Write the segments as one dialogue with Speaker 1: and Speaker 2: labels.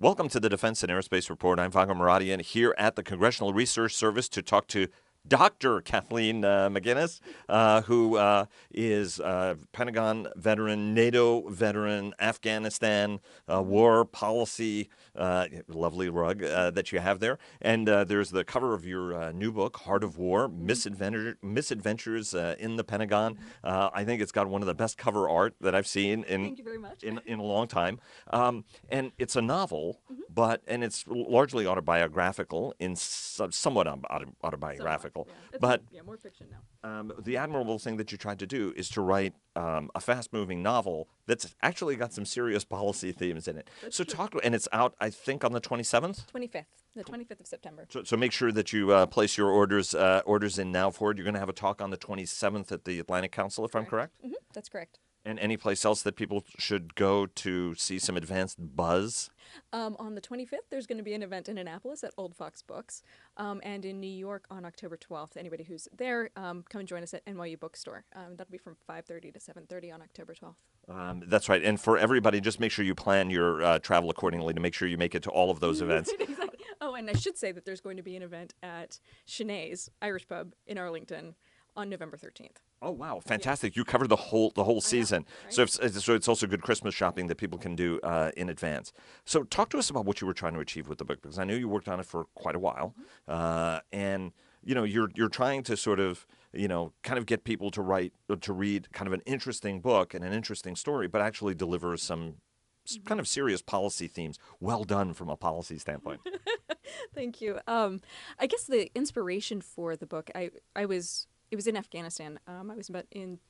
Speaker 1: Welcome to the Defense and Aerospace Report. I'm Vago Muradian here at the Congressional Research Service to talk to Dr. Kathleen McInnis, who is a Pentagon veteran, NATO veteran, Afghanistan war policy, lovely rug that you have there. And there's the cover of your new book, Heart of War, Misadventures in the Pentagon. I think it's got one of the best cover art that I've seen
Speaker 2: Thank you very much.
Speaker 1: in a long time. And it's a novel, and it's largely autobiographical, somewhat autobiographical.
Speaker 2: Yeah.
Speaker 1: But
Speaker 2: more fiction now.
Speaker 1: the admirable thing that you tried to do is to write a fast-moving novel that's actually got some serious policy themes in it. So and it's out, I think, on the 27th?
Speaker 2: 25th. The 25th of September.
Speaker 1: So make sure that you place your orders in now for it. You're going to have a talk on the 27th at the Atlantic Council, if I'm correct?
Speaker 2: Mm-hmm. That's correct.
Speaker 1: And any place else that people should go to see some advanced buzz?
Speaker 2: On the 25th, there's going to be an event in Annapolis at Old Fox Books, and in New York on October 12th. Anybody who's there, come and join us at NYU Bookstore. That'll be from 5:30 to 7:30 on October 12th.
Speaker 1: That's right. And for everybody, just make sure you plan your travel accordingly to make sure you make it to all of those events.
Speaker 2: Exactly. Oh, and I should say that there's going to be an event at Sinead's Irish Pub in Arlington on November 13th.
Speaker 1: Oh wow, fantastic! You covered the whole season,
Speaker 2: right?
Speaker 1: So it's also good Christmas shopping that people can do in advance. So talk to us about what you were trying to achieve with the book, because I know you worked on it for quite a while, and you're trying to sort of kind of get people to read kind of an interesting book and an interesting story, but actually deliver some kind of serious policy themes. Well done from a policy standpoint.
Speaker 2: Thank you. I guess the inspiration for the book, it was in Afghanistan. I was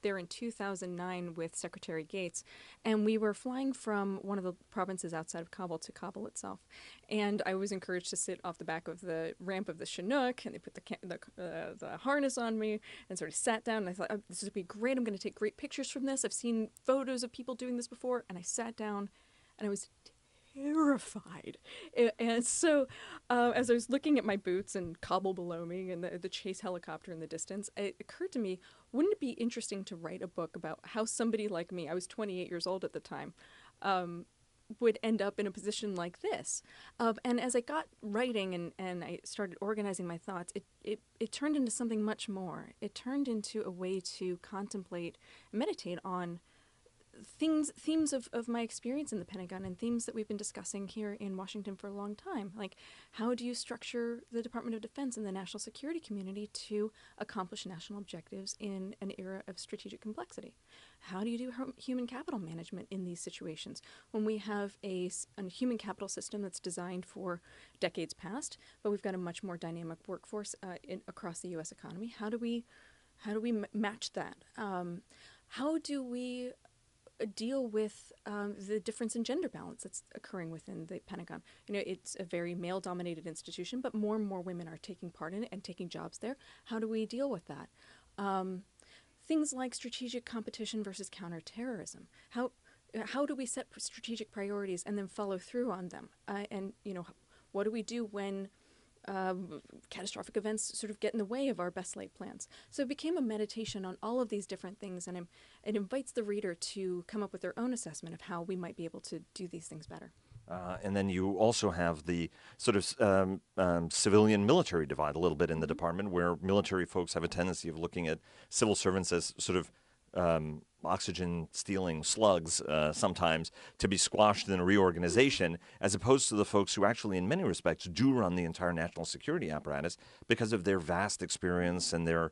Speaker 2: there in 2009 with Secretary Gates, and we were flying from one of the provinces outside of Kabul to Kabul itself. And I was encouraged to sit off the back of the ramp of the Chinook, and they put the harness on me and sort of sat down. And I thought, oh, this would be great. I'm going to take great pictures from this. I've seen photos of people doing this before. And I sat down, and I was terrified. And so as I was looking at my boots and Kabul below me and the chase helicopter in the distance, it occurred to me, wouldn't it be interesting to write a book about how somebody like me, I was 28 years old at the time, would end up in a position like this? And as I got writing and I started organizing my thoughts, it turned into something much more. It turned into a way to contemplate, meditate on themes of my experience in the Pentagon and themes that we've been discussing here in Washington for a long time. Like, how do you structure the Department of Defense and the national security community to accomplish national objectives in an era of strategic complexity? How do you do human capital management in these situations when we have a human capital system that's designed for decades past, but we've got a much more dynamic workforce across the U.S. economy? How do we match that? How do we deal with the difference in gender balance that's occurring within the Pentagon? It's a very male-dominated institution, but more and more women are taking part in it and taking jobs there. How do we deal with that? Things like strategic competition versus counterterrorism. How do we set strategic priorities and then follow through on them? And what do we do when catastrophic events sort of get in the way of our best laid plans? So it became a meditation on all of these different things, and it invites the reader to come up with their own assessment of how we might be able to do these things better.
Speaker 1: And then you also have the sort of civilian-military divide a little bit in the department, where military folks have a tendency of looking at civil servants as sort of oxygen-stealing slugs sometimes to be squashed in a reorganization, as opposed to the folks who actually, in many respects, do run the entire national security apparatus because of their vast experience and their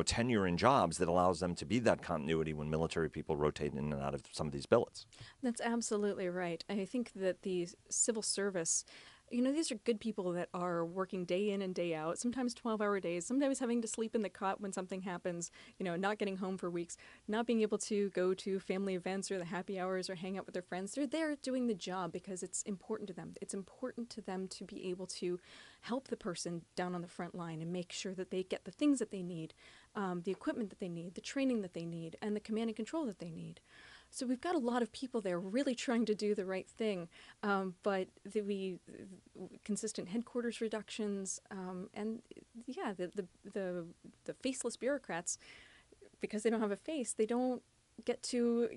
Speaker 1: tenure in jobs that allows them to be that continuity when military people rotate in and out of some of these billets.
Speaker 2: That's absolutely right. I think that the civil service, these are good people that are working day in and day out, sometimes 12-hour days, sometimes having to sleep in the cot when something happens, not getting home for weeks, not being able to go to family events or the happy hours or hang out with their friends. They're there doing the job because it's important to them. It's important to them to be able to help the person down on the front line and make sure that they get the things that they need, the equipment that they need, the training that they need, and the command and control that they need. So we've got a lot of people there really trying to do the right thing, but consistent headquarters reductions, and the faceless bureaucrats, because they don't have a face, they don't get to,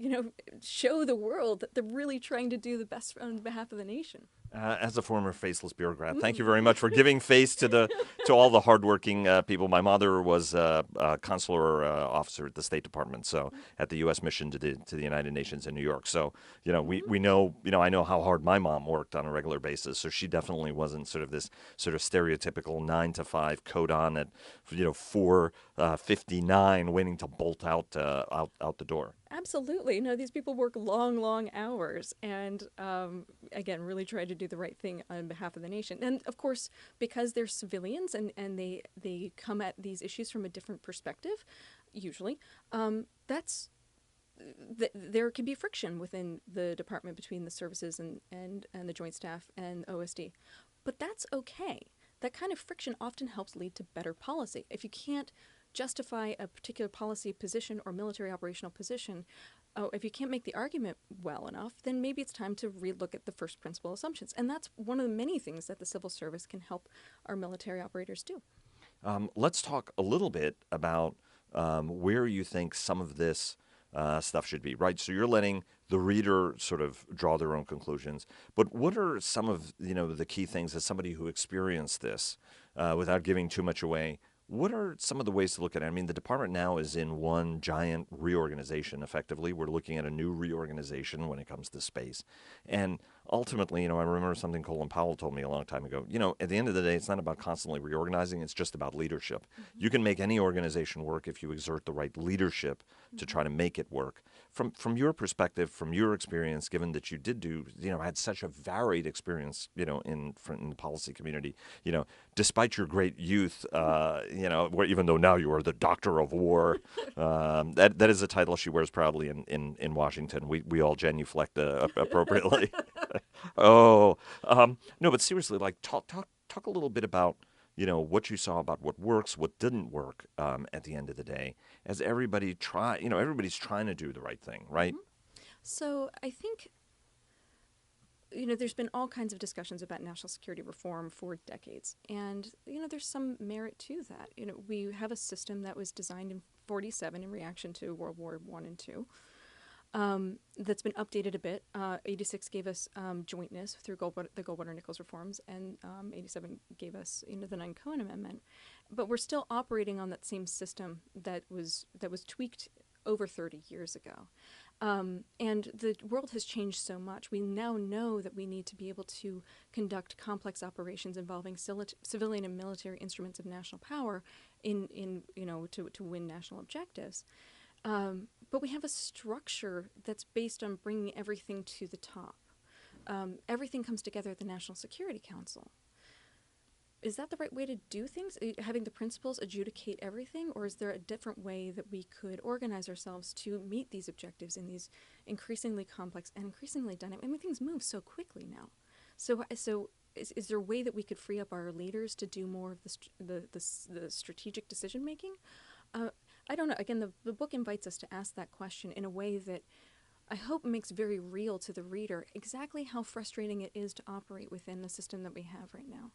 Speaker 2: show the world that they're really trying to do the best on behalf of the nation.
Speaker 1: As a former faceless bureaucrat, thank you very much for giving face to all the hardworking people. My mother was a consular officer at the State Department, so at the U.S. mission to the United Nations in New York. So we know I know how hard my mom worked on a regular basis. So she definitely wasn't sort of this sort of stereotypical 9 to 5 coat on at 4:59 waiting to bolt out the door.
Speaker 2: Absolutely. No, these people work long, long hours and, again, really try to do the right thing on behalf of the nation. And, of course, because they're civilians and they come at these issues from a different perspective, usually, there can be friction within the department between the services and the Joint Staff and OSD. But that's okay. That kind of friction often helps lead to better policy. If you can't justify a particular policy position or military operational position, if you can't make the argument well enough, then maybe it's time to relook at the first principle assumptions. And that's one of the many things that the civil service can help our military operators do.
Speaker 1: Let's talk a little bit about where you think some of this stuff should be, right? So you're letting the reader sort of draw their own conclusions. But what are some of the key things as somebody who experienced this, without giving too much away? What are some of the ways to look at it? I mean, the department now is in one giant reorganization, effectively. We're looking at a new reorganization when it comes to space. And ultimately, I remember something Colin Powell told me a long time ago. At the end of the day, it's not about constantly reorganizing. It's just about leadership. Mm-hmm. You can make any organization work if you exert the right leadership to try to make it work. From your perspective, from your experience, given that you did had such a varied experience, in the policy community, despite your great youth, even though now you are the Doctor of War, that is a title she wears proudly in Washington. We all genuflect appropriately. No, but seriously, talk a little bit about what you saw, about what works, what didn't work at the end of the day, as everybody's trying to do the right thing, right?
Speaker 2: Mm-hmm. So I think, there's been all kinds of discussions about national security reform for decades. And, there's some merit to that. We have a system that was designed in 1947 in reaction to World War I and II. That's been updated a bit. 86 gave us jointness through the Goldwater-Nichols reforms, and 87 gave us the Nunn-Cohen Amendment. But we're still operating on that same system that was tweaked over 30 years ago. And the world has changed so much. We now know that we need to be able to conduct complex operations involving civilian and military instruments of national power to win national objectives. But we have a structure that's based on bringing everything to the top. Everything comes together at the National Security Council. Is that the right way to do things? Having the principals adjudicate everything? Or is there a different way that we could organize ourselves to meet these objectives in these increasingly complex and increasingly dynamic? I mean, things move so quickly now. So is there a way that we could free up our leaders to do more of the strategic decision making? I don't know. Again, the book invites us to ask that question in a way that I hope makes very real to the reader exactly how frustrating it is to operate within the system that we have right now.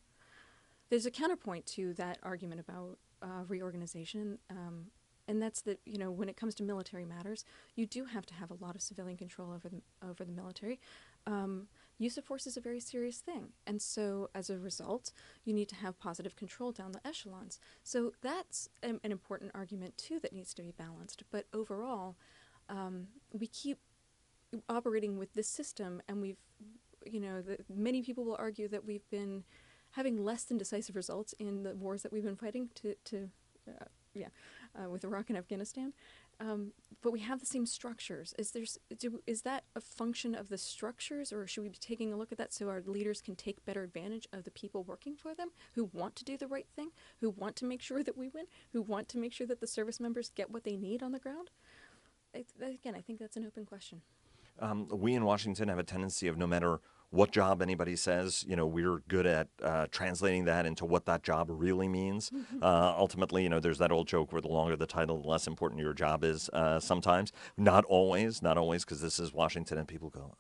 Speaker 2: There's a counterpoint to that argument about reorganization, and that's that when it comes to military matters, you do have to have a lot of civilian control over the military. Use of force is a very serious thing, and so as a result, you need to have positive control down the echelons. So that's an important argument too that needs to be balanced. But overall, we keep operating with this system, and many people will argue that we've been having less than decisive results in the wars that we've been fighting with Iraq and Afghanistan. But we have the same structures. Is that a function of the structures, or should we be taking a look at that so our leaders can take better advantage of the people working for them who want to do the right thing, who want to make sure that we win, who want to make sure that the service members get what they need on the ground? Again, I think that's an open question.
Speaker 1: We in Washington have a tendency of, no matter what job anybody says, we're good at translating that into what that job really means. Ultimately, there's that old joke where the longer the title, the less important your job is sometimes. Not always, because this is Washington and people go,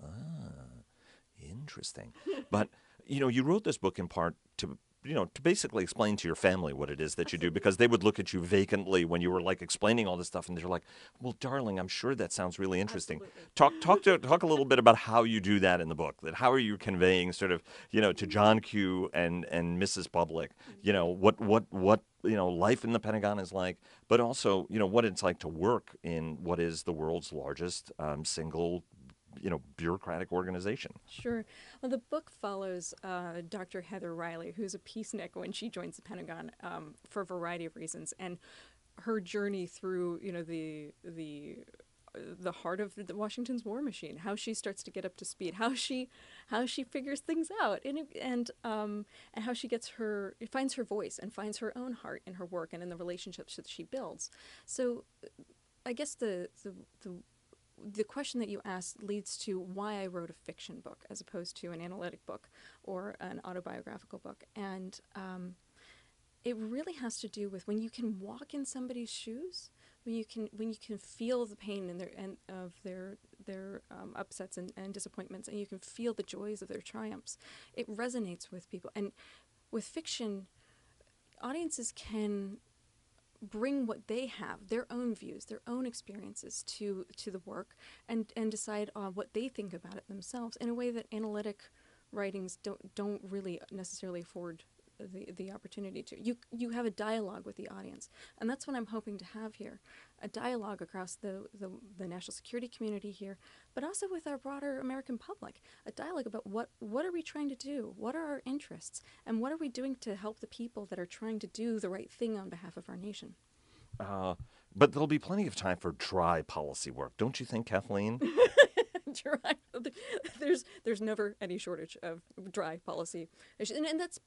Speaker 1: interesting. But, you wrote this book in part to to basically explain to your family what it is that you do, because they would look at you vacantly when you were like explaining all this stuff, and they're like, "Well, darling, I'm sure that sounds really interesting."
Speaker 2: Absolutely.
Speaker 1: Talk a little bit about how you do that in the book. That how are you conveying sort of to John Q and Mrs. Public, what life in the Pentagon is like, but also what it's like to work in what is the world's largest single bureaucratic organization.
Speaker 2: Sure. Well, the book follows Dr. Heather Riley, who's a peacenik when she joins the Pentagon for a variety of reasons, and her journey through, the heart of the Washington's war machine, how she starts to get up to speed, how she figures things out, and how she finds her voice and finds her own heart in her work and in the relationships that she builds. So, I guess the question that you asked leads to why I wrote a fiction book as opposed to an analytic book or an autobiographical book. And it really has to do with when you can walk in somebody's shoes, when you can feel the pain of their upsets and disappointments, and you can feel the joys of their triumphs. It resonates with people. And with fiction, audiences can bring what they have, their own views, their own experiences to the work, and decide on what they think about it themselves in a way that analytic writings don't really necessarily afford the opportunity to. You have a dialogue with the audience, and that's what I'm hoping to have here, a dialogue across the national security community here, but also with our broader American public, a dialogue about what are we trying to do, what are our interests, and what are we doing to help the people that are trying to do the right thing on behalf of our nation.
Speaker 1: But there'll be plenty of time for dry policy work, don't you think, Kathleen?
Speaker 2: Dry. There's never any shortage of dry policy issues, and that's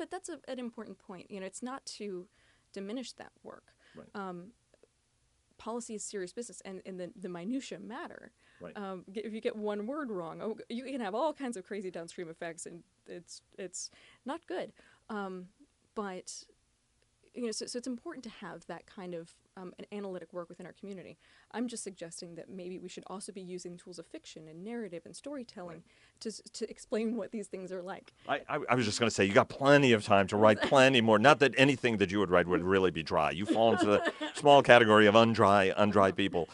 Speaker 2: an important point. It's not to diminish that work.
Speaker 1: Right.
Speaker 2: Policy is serious business, and the minutia matter.
Speaker 1: Right.
Speaker 2: If you get one word wrong, you can have all kinds of crazy downstream effects, and it's not good. But so it's important to have that kind of an analytic work within our community. I'm just suggesting that maybe we should also be using tools of fiction and narrative and storytelling to explain what these things are like.
Speaker 1: I was just going to say, you got plenty of time to write plenty more. Not that anything that you would write would really be dry. You fall into the small category of undry people.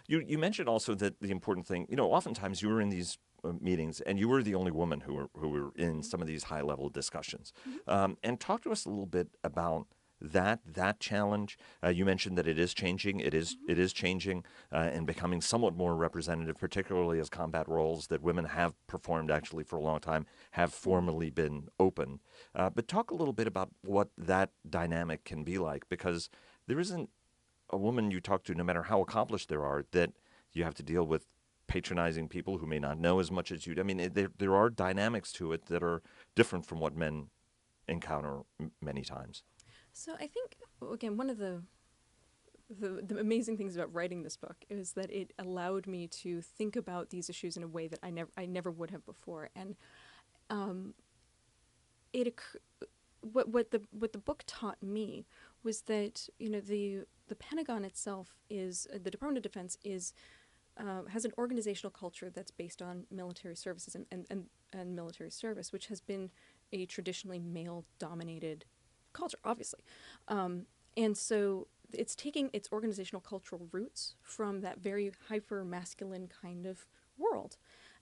Speaker 1: You mentioned also that the important thing, oftentimes you were in these meetings, and you were the only woman who were in some of these high-level discussions. And talk to us a little bit about that challenge. You mentioned that it is changing. It is changing and becoming somewhat more representative, particularly as combat roles that women have performed actually for a long time have formally been opened. But talk a little bit about what that dynamic can be like, because there isn't a woman you talk to, no matter how accomplished they are, that you have to deal with patronizing people who may not know as much as you do. I mean, there are dynamics to it that are different from what men encounter many times.
Speaker 2: So I think, again, one of the amazing things about writing this book is that it allowed me to think about these issues in a way that I never would have before. And what the book taught me was that the Pentagon itself is the Department of Defense has an organizational culture that's based on military services and military service, which has been a traditionally male-dominated culture, obviously. And so it's taking its organizational cultural roots from that very hyper-masculine kind of world.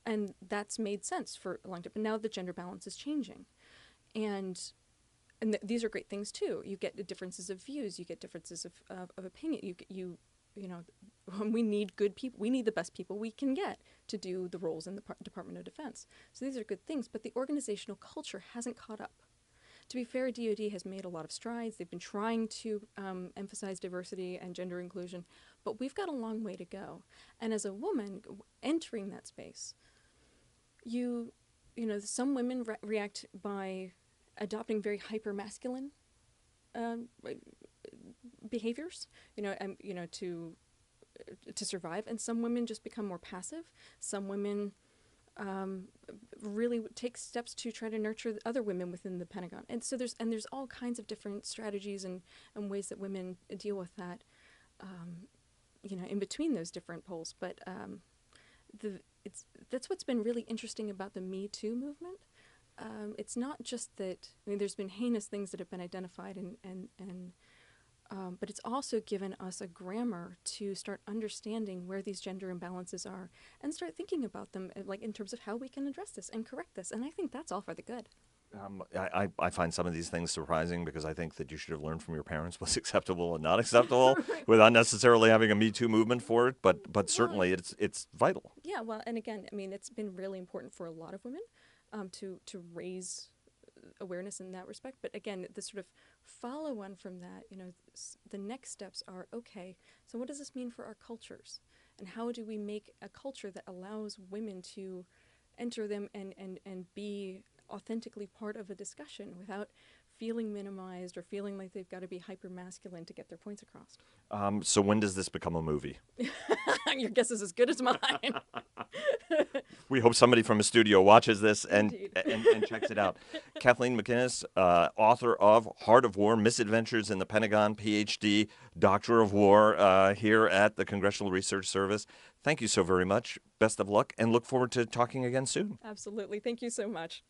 Speaker 2: And that's made sense for a long time. But now the gender balance is changing. And these are great things, too. You get differences of views. You get differences of opinion. We need good people. We need the best people we can get to do the roles in the Department of Defense. So these are good things. But the organizational culture hasn't caught up. To be fair, DoD has made a lot of strides. They've been trying to emphasize diversity and gender inclusion, but we've got a long way to go. And as a woman entering that space, some women react by adopting very hyper-masculine behaviors, to survive, and some women just become more passive. Some women really take steps to try to nurture other women within the Pentagon. And so there's all kinds of different strategies and ways that women deal with that, in between those different poles. But that's what's been really interesting about the Me Too movement. it's not just that. I mean, there's been heinous things that have been identified, but it's also given us a grammar to start understanding where these gender imbalances are and start thinking about them, like in terms of how we can address this and correct this. And I think that's all for the good.
Speaker 1: I find some of these things surprising because I think that you should have learned from your parents what's acceptable and not acceptable without necessarily having a Me Too movement for it. But certainly it's vital.
Speaker 2: Yeah, well, and again, I mean, it's been really important for a lot of women to raise awareness in that respect. But again, the sort of follow-on from that, the next steps are, okay, so what does this mean for our cultures? And how do we make a culture that allows women to enter them and be authentically part of a discussion without feeling minimized or feeling like they've got to be hyper-masculine to get their points across?
Speaker 1: So when does this become a movie?
Speaker 2: Your guess is as good as mine.
Speaker 1: We hope somebody from a studio watches this and checks it out. Kathleen McInnis, author of Heart of War, Misadventures in the Pentagon, PhD, Doctor of War, here at the Congressional Research Service. Thank you so very much. Best of luck, and look forward to talking again soon.
Speaker 2: Absolutely. Thank you so much.